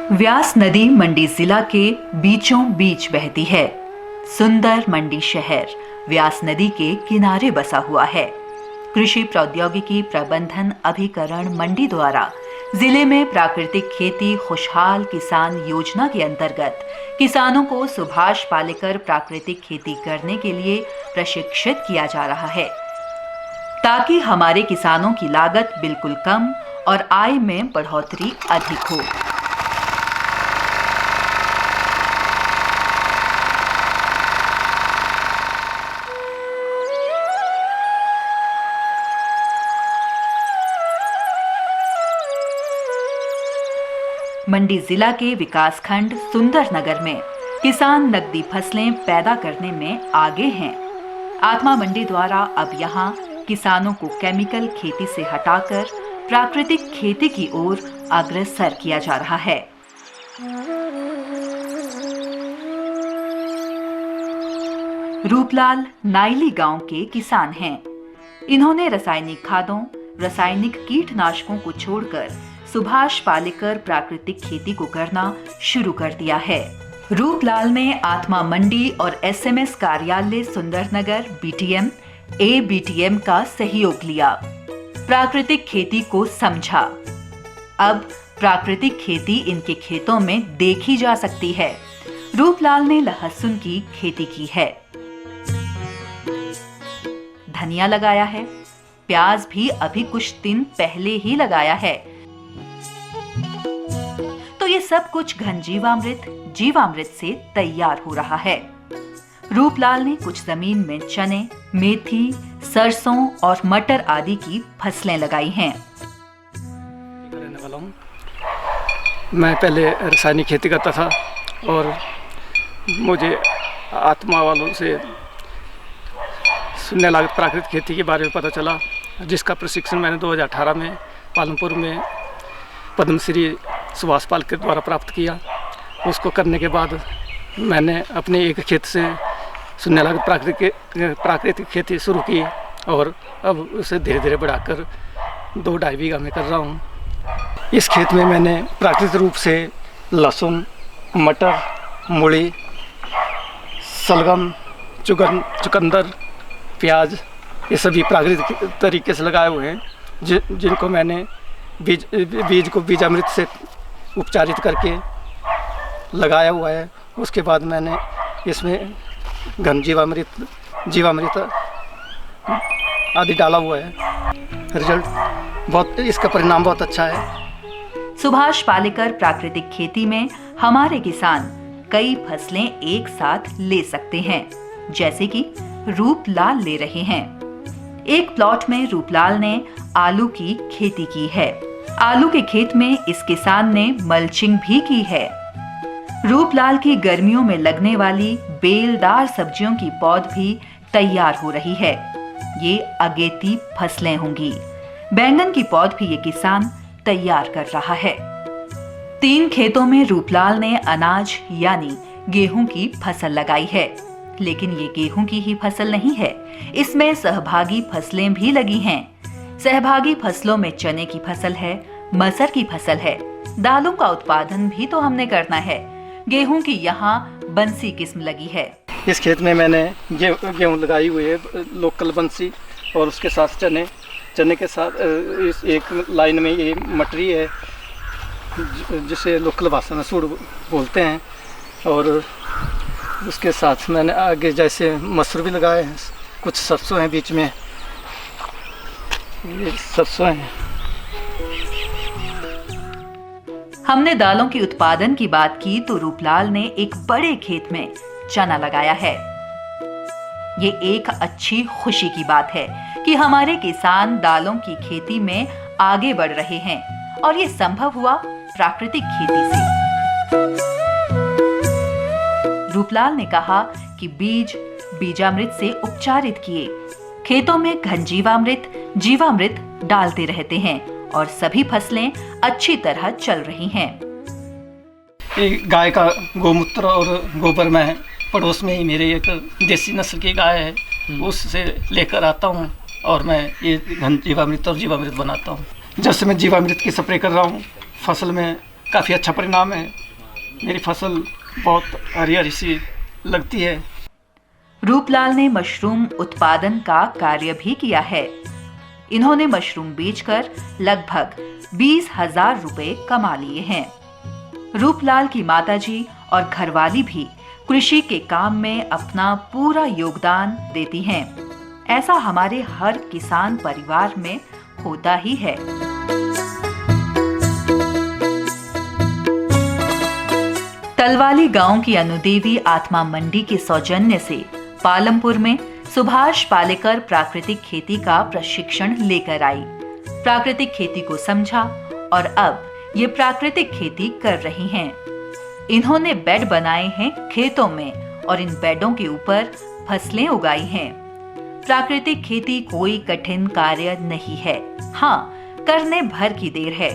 व्यास नदी मंडी जिला के बीचों बीच बहती है। सुंदर मंडी शहर व्यास नदी के किनारे बसा हुआ है। कृषि प्रौद्योगिकी प्रबंधन अभिकरण मंडी द्वारा जिले में प्राकृतिक खेती खुशहाल किसान योजना के अंतर्गत किसानों को सुभाष पालेकर प्राकृतिक खेती करने के लिए प्रशिक्षित किया जा रहा है, ताकि हमारे किसानों की लागत बिल्कुल कम और आय में बढ़ोतरी अधिक हो। मंडी जिला के विकासखंड सुंदरनगर में किसान नकदी फसलें पैदा करने में आगे हैं। आत्मा मंडी द्वारा अब यहां किसानों को केमिकल खेती से हटाकर प्राकृतिक खेती की ओर अग्रसर किया जा रहा है। रूपलाल नाइली गांव के किसान हैं। इन्होंने रासायनिक खादों, रासायनिक कीटनाशकों को छोड़कर सुभाष पालेकर प्राकृतिक खेती को करना शुरू कर दिया है। रूपलाल ने आत्मा मंडी और एसएमएस कार्यालय सुंदरनगर बीटीएम, एबीटीएम का सहयोग लिया, प्राकृतिक खेती को समझा। अब प्राकृतिक खेती इनके खेतों में देखी जा सकती है। रूपलाल ने लहसुन की खेती की है, धनिया लगाया है, प्याज भी अभी कुछ दिन पहले ही लगाया है। तो ये सब कुछ घन जीवामृत से तैयार हो रहा है। रूपलाल ने कुछ जमीन में चने, मेथी, सरसों और मटर आदि की फसलें लगाई हैं। रहने वाला हूँ। मैं पहले रासायनिक खेती करता था और मुझे आत्मा वालों से शून्य लागत प्राकृतिक खेती के बारे में पता चला, जिसका प्रशिक्षण मैंने 2018 में पालमपुर में पद्मश्री सुभाष पालेकर द्वारा प्राप्त किया। उसको करने के बाद मैंने अपने एक खेत से शून्य लागत प्राकृतिक खेती शुरू की और अब उसे धीरे धीरे बढ़ाकर 2-2.5 बीघा में कर रहा हूँ। इस खेत में मैंने प्राकृतिक रूप से लहसुन, मटर, मूली, सलगम, चुकंदर, प्याज, ये सभी प्राकृतिक तरीके से लगाए हुए हैं, जिनको मैंने बीज को बीजामृत से उपचारित करके लगाया हुआ है। उसके बाद मैंने इसमें घन जीवामृत आदि डाला हुआ है। इसका परिणाम बहुत अच्छा है। सुभाष पालेकर प्राकृतिक खेती में हमारे किसान कई फसलें एक साथ ले सकते हैं, जैसे कि रूपलाल ले रहे हैं। एक प्लॉट में रूपलाल ने आलू की खेती की है। आलू के खेत में इस किसान ने मल्चिंग भी की है। रूपलाल की गर्मियों में लगने वाली बेलदार सब्जियों की पौध भी तैयार हो रही है। ये अगेती फसलें होंगी। बैंगन की पौध भी ये किसान तैयार कर रहा है। 3 खेतों में रूपलाल ने अनाज यानी गेहूं की फसल लगाई है, लेकिन ये गेहूं की ही फसल नहीं है, इसमें सहभागी फसलें भी लगी हैं। सहभागी फसलों में चने की फसल है, मटर की फसल है, दालों का उत्पादन भी तो हमने करना है। गेहूं की यहाँ बंसी किस्म लगी है। इस खेत में मैंने गेहूं लगाई हुई है, लोकल बंसी, और उसके साथ चने के साथ इस एक लाइन में ये मटरी है, जिसे लोकल भाषा में सूड़ बोलते हैं। और उसके साथ मैंने आगे जैसे मसूर भी लगाए हैं, कुछ सरसों हैं, बीच में ये सरसों हैं। हमने दालों की उत्पादन की बात की तो रूपलाल ने एक बड़े खेत में चना लगाया है। ये एक अच्छी खुशी की बात है कि हमारे किसान दालों की खेती में आगे बढ़ रहे हैं, और ये संभव हुआ प्राकृतिक खेती से। रूपलाल ने कहा कि बीजामृत से उपचारित किए खेतों में घन जीवामृत डालते रहते हैं और सभी फसलें अच्छी तरह चल रही हैं। गाय का गोमूत्र और गोबर में पड़ोस में ही मेरे एक देसी नस्ल की गाय है, उससे लेकर आता हूँ और मैं ये घन जीवामृत और जीवामृत बनाता हूँ। जब से मैं जीवामृत की स्प्रे कर रहा हूँ, फसल में काफ़ी अच्छा परिणाम है। मेरी फसल बहुत हरी हरी सी लगती है। रूपलाल ने मशरूम उत्पादन का कार्य भी किया है। इन्होंने मशरूम बेचकर लगभग 20,000 रुपए कमा लिए हैं। रूपलाल की माताजी और घरवाली भी कृषि के काम में अपना पूरा योगदान देती हैं। ऐसा हमारे हर किसान परिवार में होता ही है। तलवाली गांव की अनुदेवी आत्मा मंडी के सौजन्य से पालमपुर में सुभाष पालेकर प्राकृतिक खेती का प्रशिक्षण लेकर आई। प्राकृतिक खेती को समझा और अब ये प्राकृतिक खेती कर रही हैं। इन्होंने बेड बनाए हैं खेतों में और इन बेडों के ऊपर फसलें उगाई हैं। प्राकृतिक खेती कोई कठिन कार्य नहीं है, हाँ, करने भर की देर है।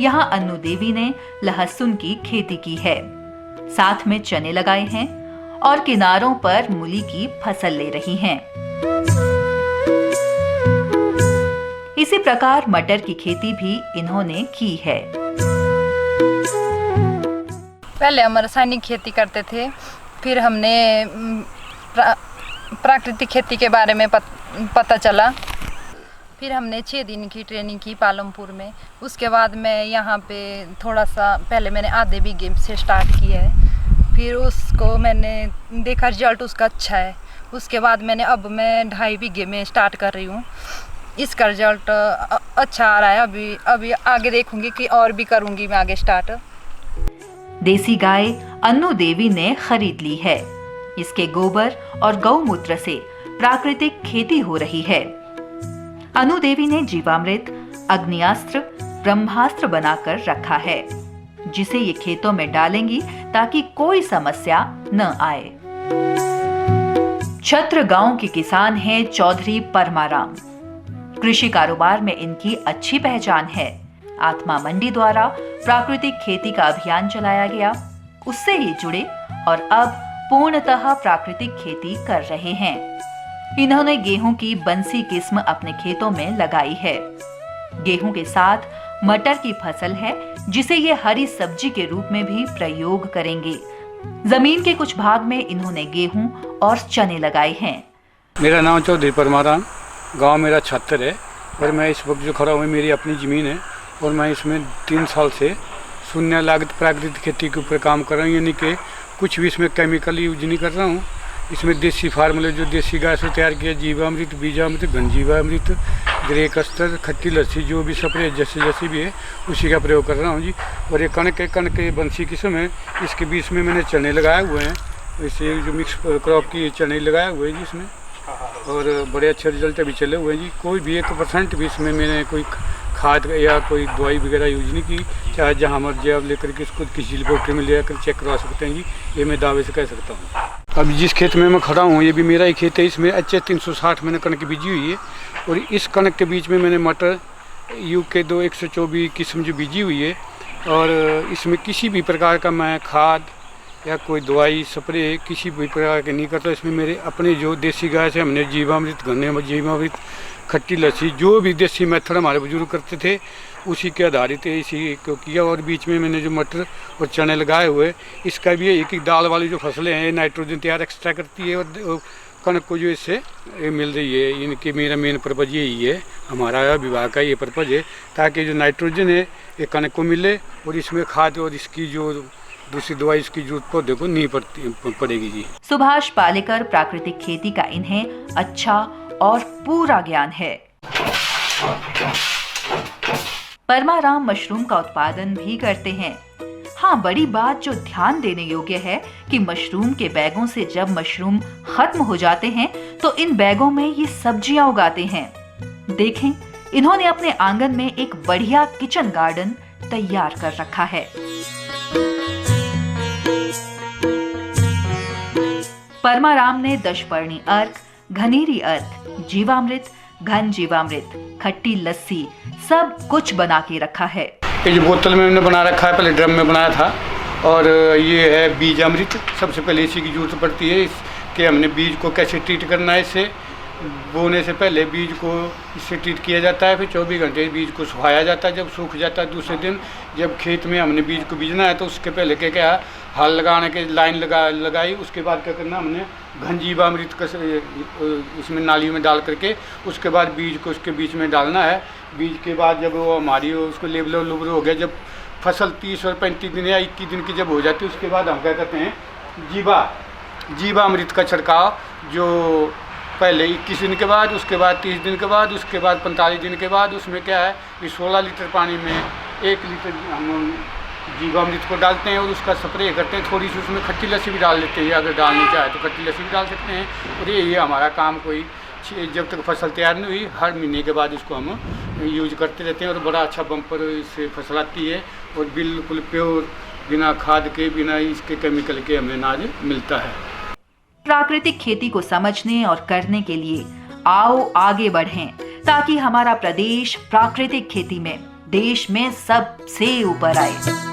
यहाँ अन्नू देवी ने लहसुन की खेती की है, साथ में चने लगाए हैं और किनारों पर मूली की फसल ले रही हैं। इसी प्रकार मटर की खेती भी इन्होंने की है। पहले हम रासायनिक खेती करते थे, फिर हमने प्राकृतिक खेती के बारे में पता चला। फिर हमने 6 दिन की ट्रेनिंग की पालमपुर में। उसके बाद मैं यहाँ पे थोड़ा सा, पहले मैंने आधे बीघे से स्टार्ट किया है, फिर उसको मैंने देखा रिजल्ट उसका अच्छा है। उसके बाद अब मैं 2.5 बीघे में स्टार्ट कर रही हूँ। इसका रिजल्ट अच्छा आ रहा है। अभी आगे देखूंगी कि और भी करूँगी मैं आगे स्टार्ट। देसी गाय अन्नू देवी ने खरीद ली है। इसके गोबर और गौमूत्र से प्राकृतिक खेती हो रही है। अन्नू देवी ने जीवामृत, अग्नियास्त्र, ब्रह्मास्त्र बनाकर रखा है, जिसे ये खेतों में डालेंगी ताकि कोई समस्या न आए। छत्र गांव के किसान हैं चौधरी परमाराम। कृषि कारोबार में इनकी अच्छी पहचान है। आत्मा मंडी द्वारा प्राकृतिक खेती का अभियान चलाया गया, उससे ये जुड़े और अब पूर्णतः प्राकृतिक खेती कर रहे हैं। इन्होंने गेहूं की बंसी किस्म अपने खेतों में लगाई है। गेहूं के साथ मटर की फसल है, जिसे ये हरी सब्जी के रूप में भी प्रयोग करेंगे। जमीन के कुछ भाग में इन्होंने गेहूं और चने लगाए हैं। मेरा नाम चौधरी परमाराम, गांव मेरा छत्तर है और मैं इस वक्त जो खड़ा हूँ मेरी अपनी ज़मीन है और मैं इसमें 3 साल से शून्य लागत प्राकृतिक खेती के ऊपर काम कर रहा हूँ। यानी कि कुछ भी इसमें केमिकल यूज नहीं कर रहा हूँ। इसमें देसी फार्मूले जो देसी गाय से तैयार किया, जीवामृत, बीजामृत, घनजीवामृत, ग्रे कस्टर, खट्टी लस्सी, जो भी स्प्रे जैसे भी है उसी का प्रयोग कर रहा हूँ जी। और ये कणक बंसी किस्म है, इसके बीच में मैंने चने लगाए हुए हैं। इसे जो मिक्स क्रॉप की चने लगाए हुए हैं जी इसमें, और बड़े अच्छे रिजल्ट अभी चले हुए हैं जी। कोई भी 1% भी इसमें मैंने कोई खाद या कोई दवाई वगैरह यूज नहीं की। चाहे जहाँ मर्जी आप लेकर के इसको किसी लेबोरेटरी में ले जाकर चेक करवा सकते हैं जी, ये मैं दावे से कह सकता हूँ। अब जिस खेत में मैं खड़ा हूँ ये भी मेरा ही खेत है। इसमें HS 360 मैंने कणक बीजी हुई है और इस कणक के बीच में मैंने मटर UK 2 124 किस्म जो बीजी हुई है। और इसमें किसी भी प्रकार का मैं खाद या कोई दवाई स्प्रे किसी भी प्रकार के नहीं करता। इसमें मेरे अपने जो देसी गाय से हमने जीवामृत, जीवामृत, खट्टी लस्सी, जो भी देसी मेथड हमारे बुजुर्ग करते थे उसी के आधारित इसी को किया। और बीच में मैंने जो मटर और चने लगाए हुए, इसका भी एक दाल वाली जो फसलें हैं नाइट्रोजन तैयार एक्स्ट्रा करती है और कणक को जो इससे मिल रही है। इनकी मेरा मेन पर्पज़ यही है, हमारा विभाग का ये पर्पज़ है, ताकि जो नाइट्रोजन है ये कणक को मिले और इसमें खाद और इसकी जो दूसरी दवाई इसकी जरूरत पौधे को नहीं पड़ेगी जी। सुभाष पालेकर प्राकृतिक खेती का इन्हें अच्छा और पूरा ज्ञान है। परमाराम मशरूम का उत्पादन भी करते हैं। हाँ, बड़ी बात जो ध्यान देने योग्य है कि मशरूम के बैगों से जब मशरूम खत्म हो जाते हैं तो इन बैगों में ये सब्जियां उगाते हैं। देखें, इन्होंने अपने आंगन में एक बढ़िया किचन गार्डन तैयार कर रखा है। परमाराम ने दशपर्णी अर्क, घनेरी अर्क, जीवामृत, घन जीवामृत, खट्टी लस्सी सब कुछ बना के रखा है। ये जो बोतल में मैंने बना रखा है, पहले ड्रम में बनाया था। और ये है बीजामृत। सबसे पहले इसी की जरूरत पड़ती है, इसके हमने बीज को कैसे ट्रीट करना है इससे, बोने से पहले बीज को इससे ट्रीट किया जाता है। फिर 24 घंटे बीज को सुखाया जाता है। जब सूख जाता है दूसरे दिन जब खेत में हमने बीज को बीजना है तो उसके पहले क्या हल लगाने के लाइन लगाई। उसके बाद क्या करना, हमने घन जीवामृत का इसमें नालियों में डाल करके उसके बाद बीज को उसके बीच में डालना है। बीज के बाद जब वो हमारी उसको लेबलो लुबलो हो गया, जब फसल 30 और 35 दिन या 21 दिन की जब हो जाती है उसके बाद हम क्या करते हैं, जीवामृत का छिड़काव, जो पहले 21 दिन के बाद, उसके बाद 30 दिन के बाद, उसके बाद 45 दिन के बाद। उसमें क्या है कि 16 लीटर पानी में 1 लीटर हम जीवामृत को डालते हैं और उसका स्प्रे करते हैं। थोड़ी सी उसमें खट्टी लस्सी भी डाल देते हैं, अगर डालनी चाहे तो खट्टी लस्सी भी डाल सकते हैं। और ये हमारा काम कोई जब तक फसल तैयार नहीं हुई हर महीने के बाद इसको हम यूज करते रहते हैं और बड़ा अच्छा बम्पर इससे फसल आती है और बिल्कुल प्योर, बिना खाद के, बिना इसके केमिकल के हमें अनाज मिलता है। प्राकृतिक खेती को समझने और करने के लिए आओ आगे बढ़ें, ताकि हमारा प्रदेश प्राकृतिक खेती में देश में सबसे ऊपर आए।